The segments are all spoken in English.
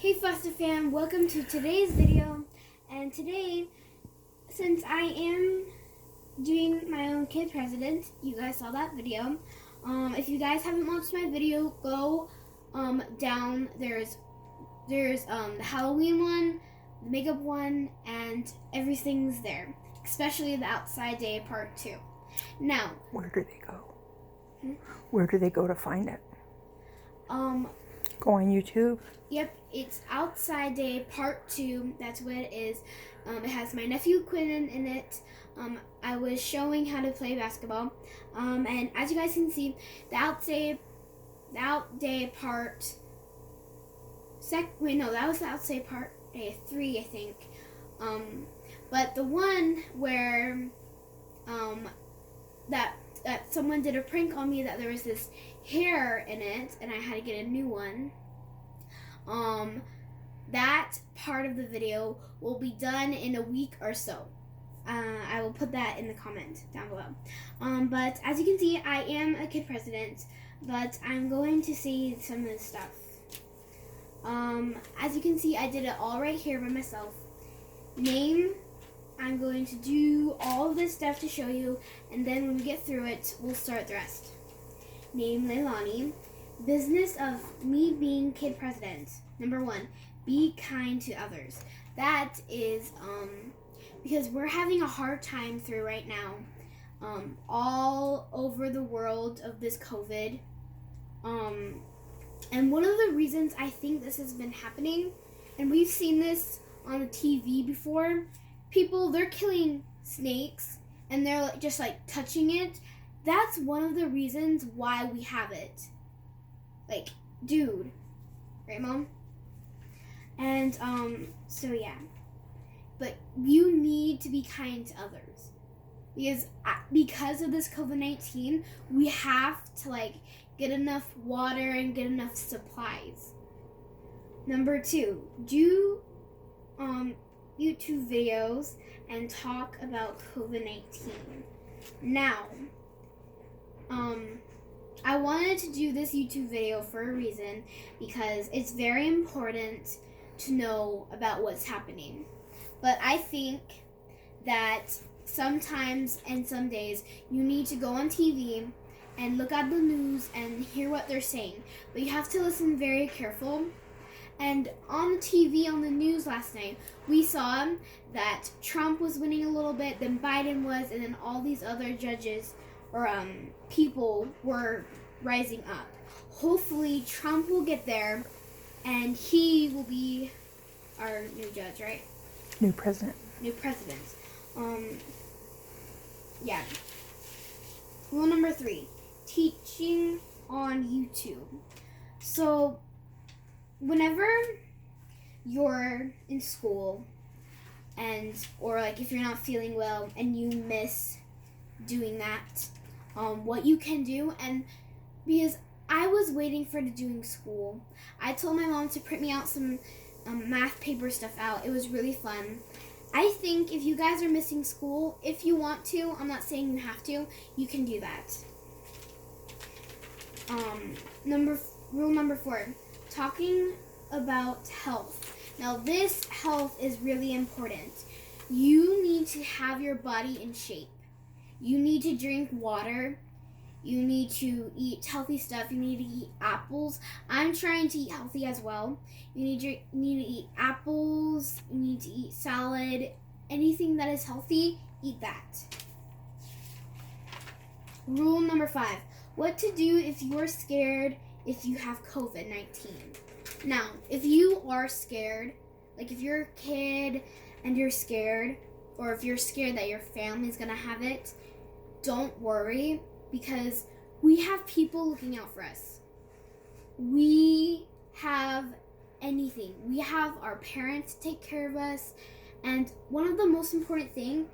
Hey Foster fam, welcome to today's video. And today, since I am doing my own kid president, you guys saw that video. If you guys haven't watched my video, go down. There's the Halloween one, the makeup one, and everything's there. Especially the outside day part 2. Now, where do they go? Where do they go to find it? Go on YouTube? Yep, it's Outside Day Part 2. That's what it is. It has my nephew Quinn in it. I was showing how to play basketball. And as you guys can see, the Outside Day Part... that was the Outside Part 3, I think. But the one where that someone did a prank on me, that there was this hair in it and I had to get a new one. That part of the video will be done in a week or so. I will put that in the comment down below. But as you can see, I am a kid president, but I'm going to say some of this stuff. As you can see, I did it all right here by myself. Name, I'm going to do all of this stuff to show you, and then when we get through it, we'll start the rest. Name, Leilani. Business of me being kid president. Number 1, be kind to others. That is because we're having a hard time through right now, all over the world of this COVID. And one of the reasons I think this has been happening, and we've seen this on the TV before, people, they're killing snakes and they're just like touching it. That's one of the reasons why we have it. Like, dude. Right, Mom? And, so yeah. But you need to be kind to others. Because of this COVID-19, we have to, like, get enough water and get enough supplies. Number 2, do, YouTube videos and talk about COVID-19. Now, I wanted to do this YouTube video for a reason, because it's very important to know about what's happening. But I think that sometimes and some days you need to go on TV and look at the news and hear what they're saying. But you have to listen very careful. And on the TV, on the news last night, we saw that Trump was winning a little bit, then Biden was, and then all these other judges or people were rising up. Hopefully Trump will get there and he will be our new judge, right? New president. New president. Yeah. Rule number 3, teaching on YouTube. So whenever you're in school or like if you're not feeling well and you miss doing that, what you can do, and because I was waiting for doing school, I told my mom to print me out some math paper stuff out. It was really fun. I think if you guys are missing school, if you want to, I'm not saying you have to, you can do that. Rule number 4, talking about health. Now this health is really important. You need to have your body in shape. You need to drink water. You need to eat healthy stuff. You need to eat apples. I'm trying to eat healthy as well. You need to eat apples. You need to eat salad. Anything that is healthy, eat that. Rule number 5, what to do if you're scared if you have COVID-19. Now, if you are scared, like if you're a kid and you're scared, or if you're scared that your family's gonna have it, don't worry, because we have people looking out for us. We have anything. We have our parents to take care of us. And one of the most important things,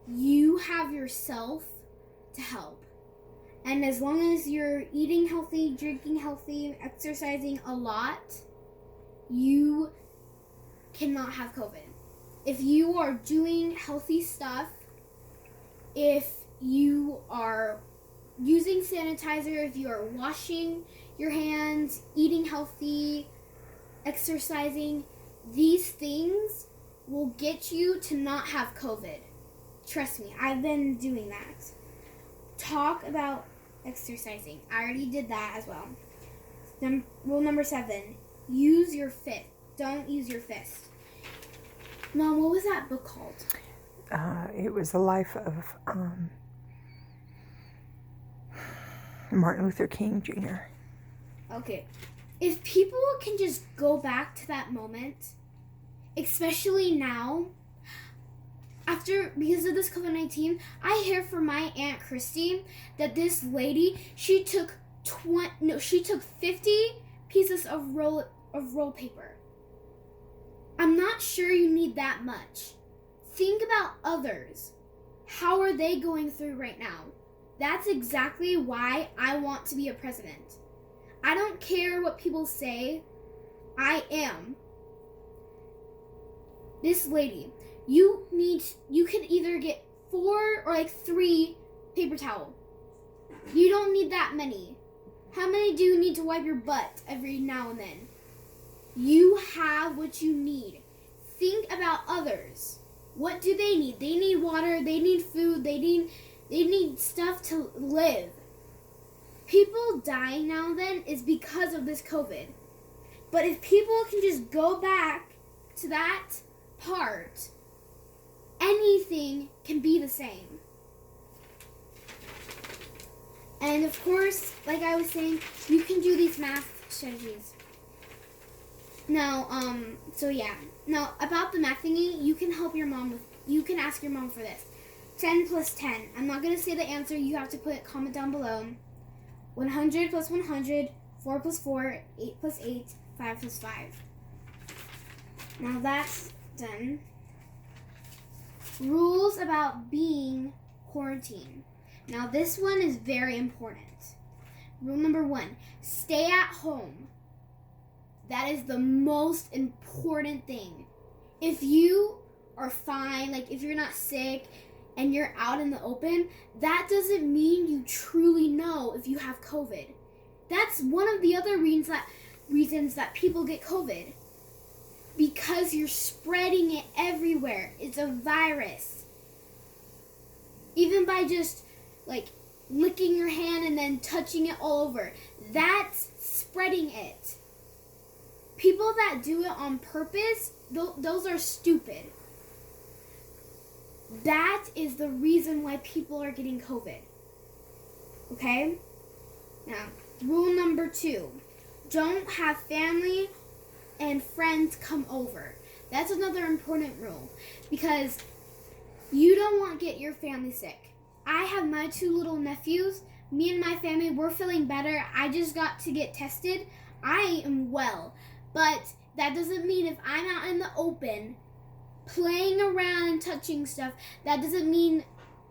you have yourself to help. And as long as you're eating healthy, drinking healthy, exercising a lot, you cannot have COVID. If you are doing healthy stuff, if you are using sanitizer, if you are washing your hands, eating healthy, exercising. These things will get you to not have COVID. Trust me, I've been doing that. Talk about exercising. I already did that as well. Rule number 7, use your fist. Don't use your fist. Mom, what was that book called? It was the life of Martin Luther King Jr. Okay. If people can just go back to that moment, especially now, because of this COVID-19, I hear from my Aunt Christy that this lady, she took 50 pieces of roll paper. I'm not sure you need that much. Think about others. How are they going through right now? That's exactly why I want to be a president. I don't care what people say. I am. This lady, you could either get 4 or 3 paper towel. You don't need that many. How many do you need to wipe your butt every now and then? You have what you need. Think about others. What do they need? They need water, they need food, they need stuff to live. People dying now and then is because of this COVID. But if people can just go back to that part, anything can be the same. And of course, like I was saying, you can do these math strategies. Now, Now, about the math thingy, you can ask your mom for this. 10 plus 10. I'm not going to say the answer. You have to comment down below. 100 plus 100, 4 plus 4, 8 plus 8, 5 plus 5. Now that's done. Rules about being quarantined. Now this one is very important. Rule number 1, stay at home. That is the most important thing. If you are fine, if you're not sick and you're out in the open, that doesn't mean you truly know if you have COVID. That's one of the other reasons that people get COVID. Because you're spreading it everywhere. It's a virus. Even by just licking your hand and then touching it all over, that's spreading it. People that do it on purpose, those are stupid. That is the reason why people are getting COVID. Okay? Now, rule number 2. Don't have family and friends come over. That's another important rule. Because you don't want to get your family sick. I have my 2 little nephews. Me and my family, we're feeling better. I just got to get tested. I am well. But that doesn't mean if I'm out in the open playing around and touching stuff, that doesn't mean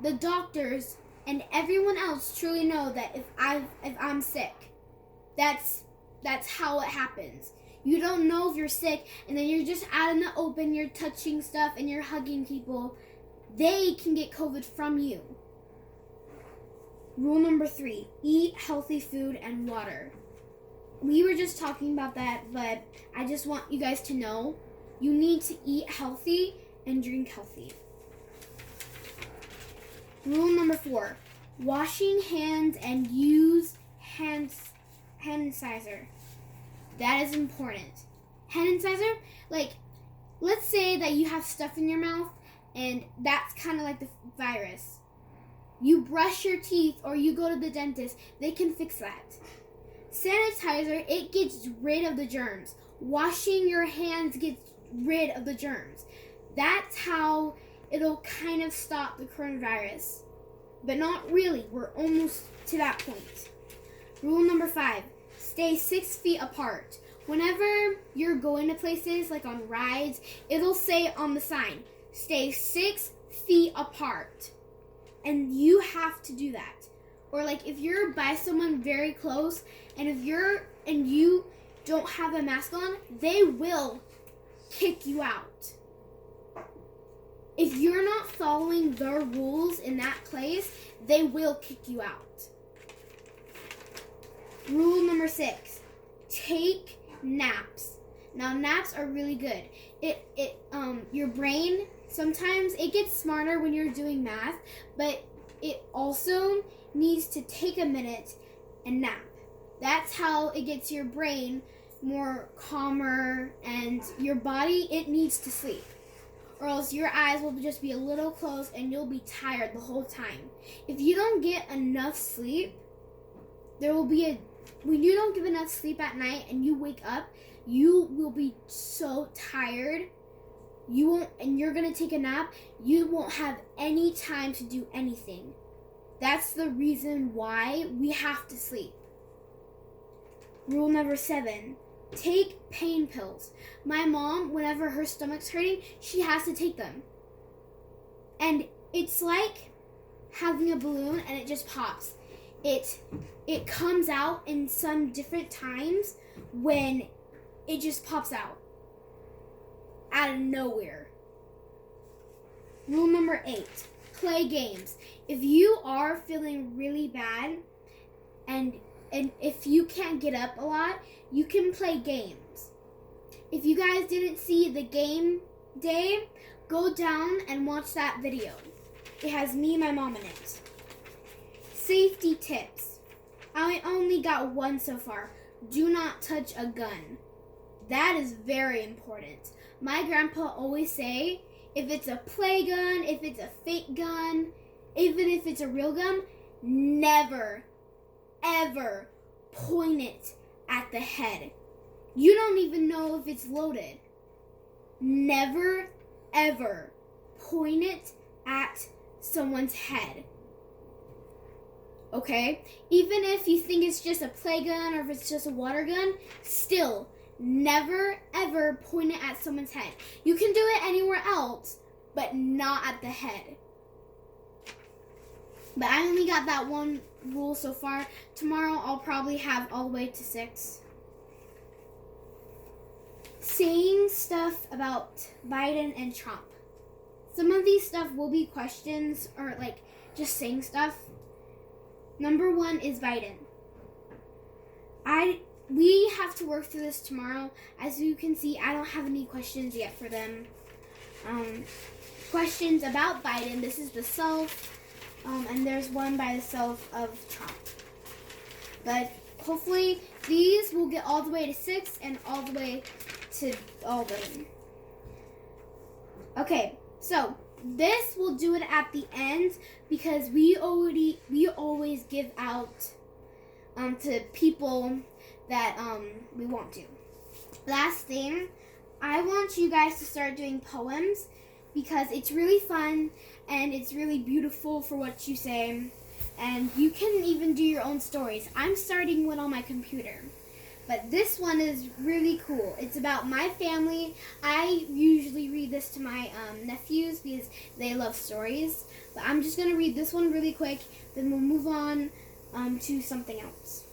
the doctors and everyone else truly know that if I'm sick. That's how it happens. You don't know if you're sick, and then you're just out in the open, you're touching stuff and you're hugging people. They can get COVID from you. Rule number 3, eat healthy food and water. We were just talking about that, but I just want you guys to know you need to eat healthy and drink healthy. Rule number 4, washing hands and use hand sanitizer. That is important. Hand sanitizer, let's say that you have stuff in your mouth and that's kind of like the virus. You brush your teeth or you go to the dentist, they can fix that. Sanitizer, it gets rid of the germs. Washing your hands gets rid of the germs. That's how it'll kind of stop the coronavirus. But not really. We're almost to that point. Rule number 5, stay 6 feet apart. Whenever you're going to places, like on rides, it'll say on the sign, stay 6 feet apart. And you have to do that. Or if you're by someone very close, and you don't have a mask on, they will kick you out. If you're not following their rules in that place, they will kick you out. Rule number 6, take naps. Now naps are really good. Your brain sometimes it gets smarter when you're doing math, but it also needs to take a minute and nap. That's how it gets your brain more calmer, and your body, it needs to sleep. Or else your eyes will just be a little closed and you'll be tired the whole time. If you don't get enough sleep, when you don't get enough sleep at night and you wake up, you will be so tired. And you're gonna take a nap, you won't have any time to do anything. That's the reason why we have to sleep. Rule number 7, take pain pills. My mom, whenever her stomach's hurting, she has to take them. And it's like having a balloon and it just pops. It comes out in some different times when it just pops out of nowhere. Rule number 8, play games. If you are feeling really bad and if you can't get up a lot, you can play games. If you guys didn't see the game day, go down and watch that video. It has me and my mom in it. Safety tips. I only got one so far. Do not touch a gun. That is very important. My grandpa always say, if it's a play gun, if it's a fake gun, even if it's a real gun, never, ever point it at the head. You don't even know if it's loaded. Never, ever point it at someone's head. Okay? Even if you think it's just a play gun or if it's just a water gun, still, never, ever point it at someone's head. You can do it anywhere else, but not at the head. But I only got that one rule so far. Tomorrow I'll probably have all the way to 6. Saying stuff about Biden and Trump. Some of these stuff will be questions or like just saying stuff. Number 1 is Biden. We have to work through this tomorrow. As you can see, I don't have any questions yet for them. Questions about Biden. This is the self. And there's one by the self of Trump. But hopefully these will get all the way to 6 and all the way to all the way. Okay, so this will do it at the end because we always give out to people that we want to. Last thing, I want you guys to start doing poems because it's really fun and it's really beautiful for what you say, and you can even do your own stories. I'm starting one on my computer, but this one is really cool. It's about my family. I usually read this to my nephews because they love stories, but I'm just going to read this one really quick, then we'll move on to something else.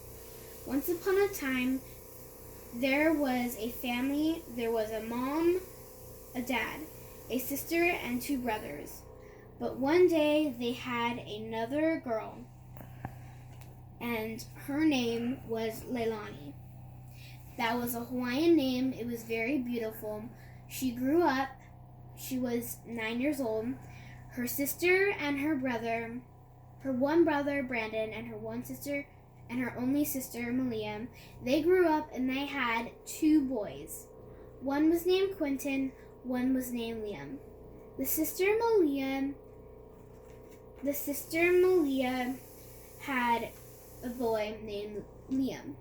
Once upon a time, there was a family. There was a mom, a dad, a sister, and 2 brothers. But one day they had another girl, and her name was Leilani. That was a Hawaiian name. It was very beautiful. She grew up. She was 9 years old. Her sister and her brother, her one brother, Brandon, and her one sister, and her only sister, Malia, they grew up and they had 2 boys. One was named Quentin, one was named Liam. The sister Malia had a boy named Liam.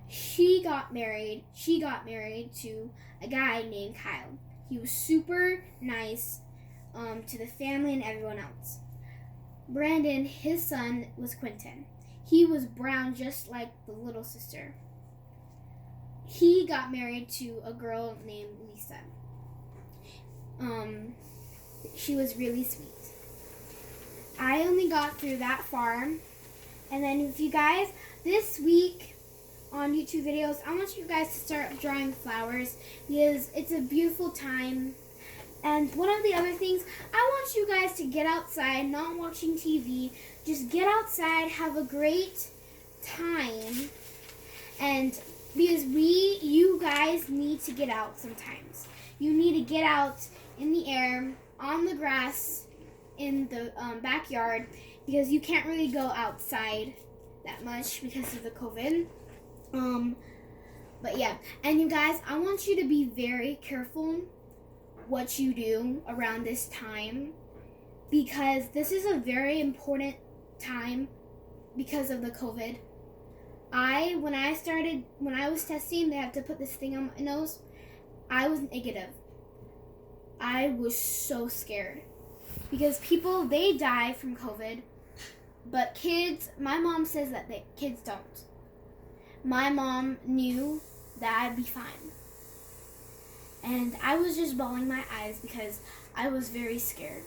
She got married to a guy named Kyle. He was super nice to the family and everyone else. Brandon, his son, was Quentin. He was brown just like the little sister. He got married to a girl named Lisa. She was really sweet. I only got through that far. And then if you guys, this week on YouTube videos, I want you guys to start drawing flowers because it's a beautiful time. And one of the other things, I want you guys to get outside, not watching TV. Just get outside, have a great time, and Because you guys need to get out sometimes. You need to get out in the air, on the grass, in the backyard, because you can't really go outside that much because of the COVID. But yeah, and you guys, I want you to be very careful what you do around this time, because this is a very important time because of the COVID. When I was testing, they had to put this thing on my nose. I was negative. I was so scared because people, they die from COVID, but kids, my mom says that kids don't. My mom knew that I'd be fine. And I was just bawling my eyes because I was very scared.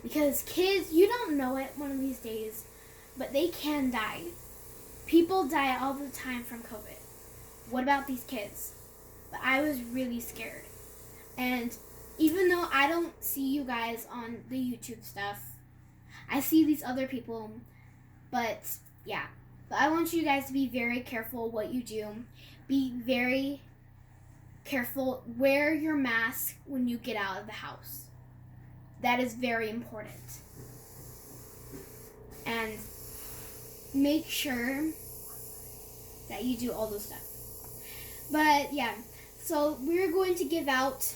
Because kids, you don't know it one of these days, but they can die. People die all the time from COVID. What about these kids? But I was really scared. And even though I don't see you guys on the YouTube stuff, I see these other people. But yeah, but I want you guys to be very careful what you do. Be very careful. Wear your mask when you get out of the house. That is very important. And make sure that you do all those stuff. But yeah, so we're going to give out,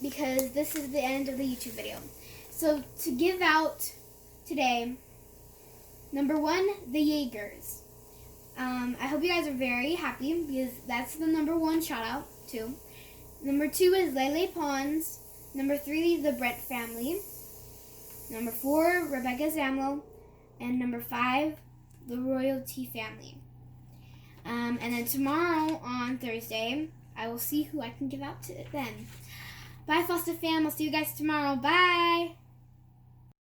because this is the end of the YouTube video. So to give out today, number 1, the Jaegers. I hope you guys are very happy because that's the number 1 shout out too. Number 2 is Lei'sfavegirly. Number 3, the Brett family. Number 4, Rebecca Zamlo. And number 5, the Royalty family. And then tomorrow on Thursday, I will see who I can give out to then. Bye, Foster fam. I'll see you guys tomorrow. Bye.